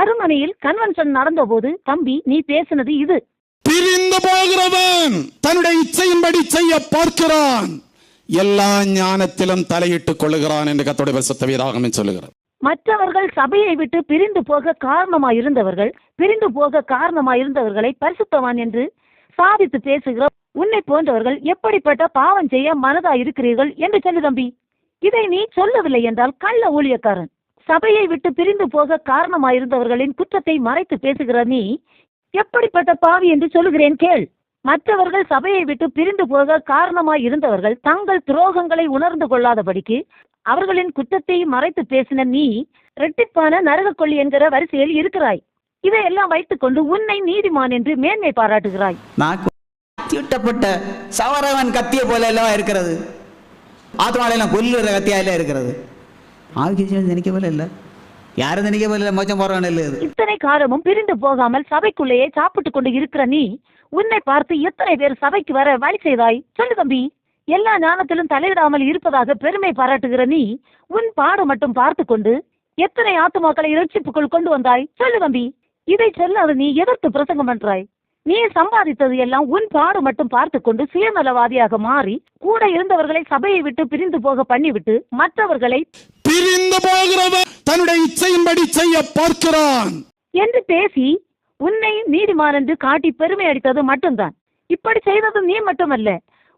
அருமனையில் convention நடந்தபோது தம்பி நீ பேசினது இது. பிரிந்து போகிறவன் தன்னுடைய இச்சையின்படி செய்ய பார்க்கிறான், எல்லா ஞானத்திலும் தலையிட்டுக் கொள்ளுகிறான் என்று கர்த்தருடைய பரிசுத்த வேதாகமம் சொல்லுகிறது. மற்றவர்கள் சபையை விட்டு பிரிந்து போக காரணமாயிருந்தவர்களை பரிசுத்தவான் என்று சாதித்து பேசுகிற உன்னை போன்றவர்கள் எப்படிப்பட்ட பாவம் செய்ய மனதா இருக்கிறீர்கள் என்று சொல்லு தம்பி. இதை நீ சொல்லவில்லை என்றால் கள்ள ஊழியக்காரன். சபையை விட்டு பிரிந்து போக காரணமாயிருந்தவர்களின் குற்றத்தை மறைத்து பேசுகிற நீ எப்படிப்பட்ட பாவி என்று சொல்லுகிறேன் கேள். மற்றவர்கள் சபையை விட்டு பிரிந்து போக காரணமாயிருந்தவர்கள் தங்கள் துரோகங்களை உணர்ந்து கொள்ளாதபடிக்கு அவர்களின் குற்றத்தை மறைத்து பேசின நீ இரட்டிப்பான நரகக்கொள்ளி என்கிற வரிசையில் இருக்கிறாய். இதையெல்லாம் வைத்துக் கொண்டு உன்னை நீதிமான் என்று மேன்மை பாராட்டுகிறாய். தீட்டப்பட்ட சவரவன் கத்திய போல எல்லாம் இருக்கிறது, ஆத்மாவெல்லாம் கொல்லுற கத்தியால இருக்கிறது. நினைக்க போல இல்ல, யாரும் நினைக்க போல இல்லை, மோச்சம் போறான் இல்லை. இத்தனை காலமும் பிரிந்து போகாமல் சபைக்குள்ளேயே சாப்பிட்டு கொண்டு இருக்கிற நீ உன்னை பார்த்து எத்தனை பேர் சபைக்கு வர வழி செய்தாய் சொல்லு தம்பி. எல்லா ஞானத்திலும் தலையிடாமல் இருப்பதாக பெருமை பாராட்டுகிற நீ உன் பாடு மட்டும் பார்த்து கொண்டு எத்தனை ஆத்துமாக்களை இரட்சிப்புக்குள் கொண்டு வந்தாய் சொல்லு தம்பி. இதை சொல்லாத நீ எதிர்த்து பிரசங்கம் பண்றாய். நீ சம்பாதித்தது எல்லாம் உன் பாடு மட்டும் பார்த்து கொண்டு சுயநலவாதியாக மாறி கூட இருந்தவர்களை சபையை விட்டு பிரிந்து போக பண்ணிவிட்டு மற்றவர்களை பிரிந்து போகிறவன் தன்னுடைய இச்சையின்படி செய்ய பார்க்கிறான் என்று பேசி உன்னை நீதிமான் என்று காட்டி பெருமை அடித்தது மட்டும்தான். இப்படி செய்தது நீ மட்டுமல்ல,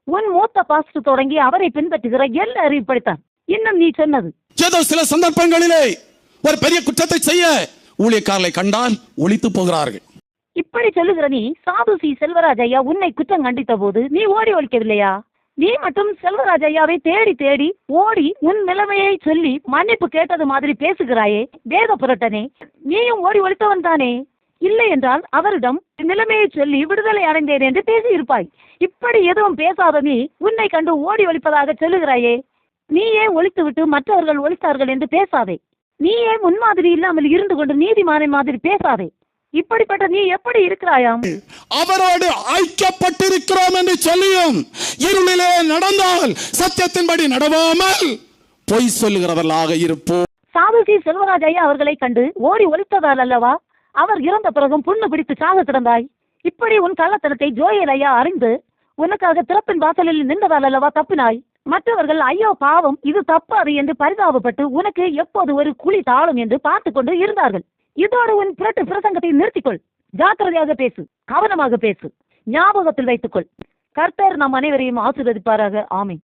உன் மூத்த பாஸ்டர் தொடங்கி அவரை பின்பற்றுகிற எல்லாரும் இப்படித்தான். இன்னும் நீ சொன்னது ஏதோ சில சந்தர்ப்பங்களிலே ஒரு பெரிய குற்றத்தை செய்ய ஊழியக்காரர்களை கண்டால் ஒளித்து போகிறார்கள். இப்படி சொல்லுகிற நீ சாதுசி செல்வராஜ் ஐயா உன்னை குற்றம் கண்டித்த போது நீ ஓடி ஒழிக்கவில்லையா? நீ மட்டும் செல்வராஜ் ஐயாவை தேடி தேடி ஓடி உன் நிலைமையை சொல்லி மன்னிப்பு கேட்டது மாதிரி பேசுகிறாயே வேத புரட்டனே, நீயும் ஓடி ஒழித்தவன் தானே? இல்லை என்றால் அவரிடம் நிலைமையை சொல்லி விடுதலை அடைந்தேன் என்று பேசி இருப்பாய். இப்படி எதுவும் பேசாத நீ உன்னை கண்டு ஓடி ஒழிப்பதாக சொல்லுகிறாயே. நீயே ஒழித்து விட்டு மற்றவர்கள் ஒழித்தார்கள் என்று பேசாதே. நீயே முன்மாதிரி இல்லாமல் இருந்து கொண்டு நீதிமானை மாதிரி பேசாதே. இப்படிப்பட்ட நீ எப்படி இருக்கிறாயாம்? அவரோடு ஐக்கியப்பட்டிருக்கிறோம் என்று சொல்லியும் இருளிலே நடந்தால் சத்தியத்தின்படி நடவாமல் பொய் சொல்லுகிறவர்களாக இருப்போம். சாதுசி செல்வராஜ் ஐயா அவர்களை கண்டு ஓடி ஒழித்ததால் அல்லவா அவர் இறந்த பிறகும் புண்ணு பிடித்து சாக கிடந்தாய். இப்படி உன் கள்ளத்தனத்தை ஜோயல் ஐயா அறிந்து உனக்காக திறப்பின் வாசலில் நின்றதால் அல்லவா தப்பினாய். மற்றவர்கள் ஐயோ பாவம் இது தப்பாது என்று பரிதாபப்பட்டு உனக்கு எப்போது ஒரு குழி தாழும் என்று பார்த்து கொண்டு இருந்தார்கள். இதோடு உன் புரட்டு பிரசங்கத்தை நிறுத்திக்கொள். ஜாக்கிரதையாக பேசு, கவனமாக பேசு, ஞாபகத்தில் வைத்துக்கொள். கர்த்தர் நம் அனைவரையும் ஆசீர்வதிப்பாராக. ஆமென்.